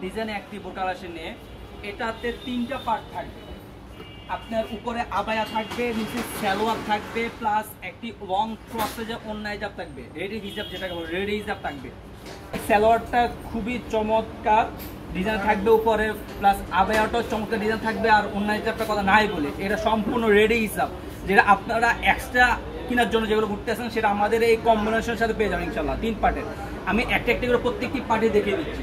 ডিজাইনে একটি বোরকা কালেকশন নিয়ে। এটাতে 3টা পার্ট থাকবে। আপনার উপরে আবায়া থাকবে, নিচে সালোয়ার থাকবে, প্লাস একটি লং ক্রসেজে ওন্না হিজাব থাকবে, রেডি হিজাব যেটাকে বলে রেডি হিজাব থাকবে। সালোয়ারটা খুবই চমৎকার ডিজাইন থাকবে উপরে, প্লাস আবায়াটাও চমৎকার ডিজাইন থাকবে। আর ওন্না হিজাবটা কথা নাই বলে, এটা সম্পূর্ণ রেডি হিসাব, যেটা আপনারা এক্সট্রা কেনার জন্য যেগুলো ঘুরতে আসেন সেটা আমাদের এই কম্বিনেশনের সাথে পেয়ে যাবেন ইনশাল্লাহ। 3 পার্টের আমি একটা একটা করে প্রত্যেকটি পার্টে দেখিয়ে দিচ্ছি,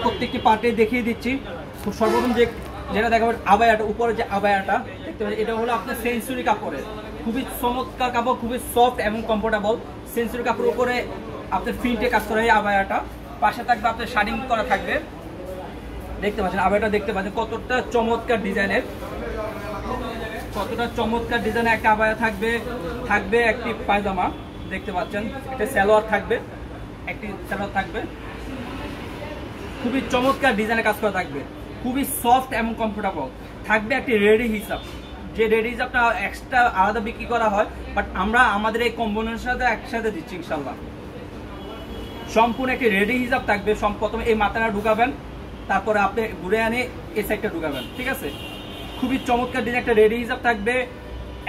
প্রত্যেকটি পার্টে দেখিয়ে দিচ্ছি। খুব সর্বপ্রথম যেটা দেখাবেন আবায়াটা, উপরে যে আবায়াটা দেখতে পাচ্ছেন, এটা হলো আপনার সেঞ্চুরি কাপড়ের, খুবই চমৎকার কাপড়, খুবই সফট এবং কমফোর্টেবল। সেঞ্চুরি কাপড়ের উপরে আপনার প্রিন্টে কাজ করা এই আবায়াটা, পাশে থাকবে আপনার শাড়িং করা থাকবে। দেখতে পাচ্ছেন আবায়াটা, দেখতে পাচ্ছেন কতটা চমৎকার ডিজাইনের, কতটা চমৎকার ডিজাইনের একটা আবায়া থাকবে। থাকবে একটি পায়জামা, দেখতে পাচ্ছেন একটা সালোয়ার থাকবে, একটি সালোয়ার থাকবে, খুবই চমৎকার ডিজাইনের কাজ করা থাকবে, খুবই সফট এবং কমফোর্টেবল থাকবে। একটি রেডি হিসাব, যে রেডি হিসাবটা এক্সট্রা আলাদা বিক্রি করা হয়, বাট আমরা আমাদের এই কম্বিনেশনের সাথে একসাথে দিচ্ছি ইনশাল্লাহ। সম্পূর্ণ একটি রেডি হিসাব থাকবে। প্রথমে এই মাথাটা ঢুকাবেন, তারপরে আপনি ঘুরে আনে এই সাইডটা ঢুকাবেন, ঠিক আছে। খুবই চমৎকার ডিজাইন একটা রেডি হিসাব থাকবে,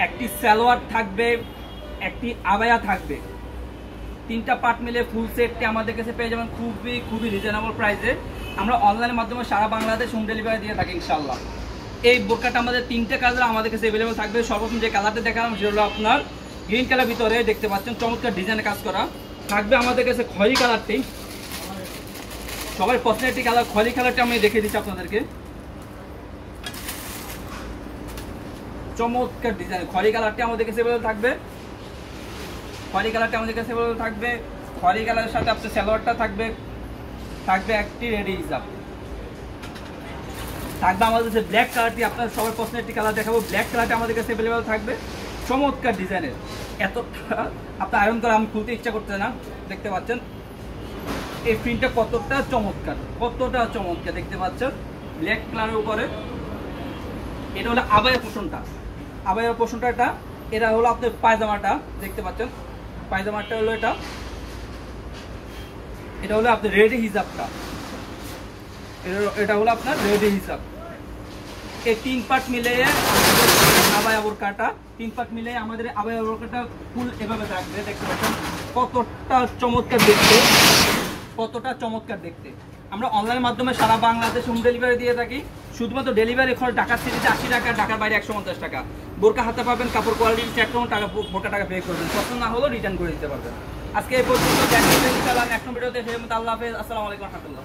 একটি সালোয়ার থাকবে, একটি আবায়া থাকবে। 3টা পার্ট মিলে ফুল সেটটি আমাদের কাছে পেয়ে যাবেন খুবই রিজনেবল প্রাইসে। আমরা অনলাইনের মাধ্যমে সারা বাংলাদেশ হোম ডেলিভারি দিয়ে থাকি ইনশাল্লাহ। এই বোরকাটা আমাদের 3টে কালার আমাদের কাছে অ্যাভেলেবল থাকবে। সর্বপ্রথম যে কালারটা দেখালাম সেটা হলো আপনার গ্রিন কালার, ভিতরে দেখতে পাচ্ছেন চমৎকার ডিজাইনে কাজ করা থাকবে। আমাদের কাছে খয়েরি কালারটি, সবার পছন্দের একটি কালার, খয়েরি কালারটা আমি দেখিয়ে দিচ্ছি আপনাদেরকে। চমৎকার ডিজাইন খয়েরি কালারটি আমাদের কাছে অ্যাভেলেবল থাকবে। খয়েরি কালারটা আমাদের কাছে অ্যাভেলেবল থাকবে। খয়েরি কালারের সাথে আপনার সালোয়ারটা থাকবে, থাকবে একটি রেডি হিসাব থাকবে। আমাদের কাছে ব্ল্যাক কালারটি, আপনার সবার পছন্দের একটি কালার দেখাবো। ব্ল্যাক কালারটা আমাদের কাছে অ্যাভেলেবল থাকবে, চমৎকার ডিজাইনের। এতটা আপনার আয়রন করা আমি খুলতে ইচ্ছা করতে না, দেখতে পাচ্ছেন এই প্রিন্টটা কতটা চমৎকার, কতটা চমৎকার দেখতে পাচ্ছেন ব্ল্যাক কালারের উপরে। এটা হলো আবায়া পোর্শনটা, আবায়া পোর্শনটা এটা হলো আপনার পায়জামাটা, দেখতে পাচ্ছেন পায়জামাটা হলো এটা হলো আপনার রেডি হিসাবটা, এটা হলো আপনার রেডি হিসাব। এই 3 পার্ট মিলে আবায়া বোরকাটা, 3 পার্ট মিলে আমাদের আবায়া বোরকাটা ফুল এভাবে থাকবে, দেখতে পাচ্ছেন কতটা চমৎকার দেখতে, কতটা চমৎকার দেখতে। আমরা অনলাইনের মাধ্যমে সারা বাংলাদেশ হোম ডেলিভারি দিয়ে থাকি। শুধুমাত্র ডেলিভারি খরচ ঢাকা সিটিতে 80 টাকা, ঢাকার বাইরে 150 টাকা। বোরকা হাতে পাবেন, কাপড় কোয়ালিটি চেক করুন, বোরকা টাকা পে করবেন, পছন্দ না হলেও রিটার্ন করে দিতে পারবেন। আজকে এই পর্যন্ত, দেখা হবে ইনশাআল্লাহ নেক্সট ভিডিওতে। আল্লাহ হাফেজ, আসসালামু আলাইকুম ওয়া রাহমাতুল্লাহ।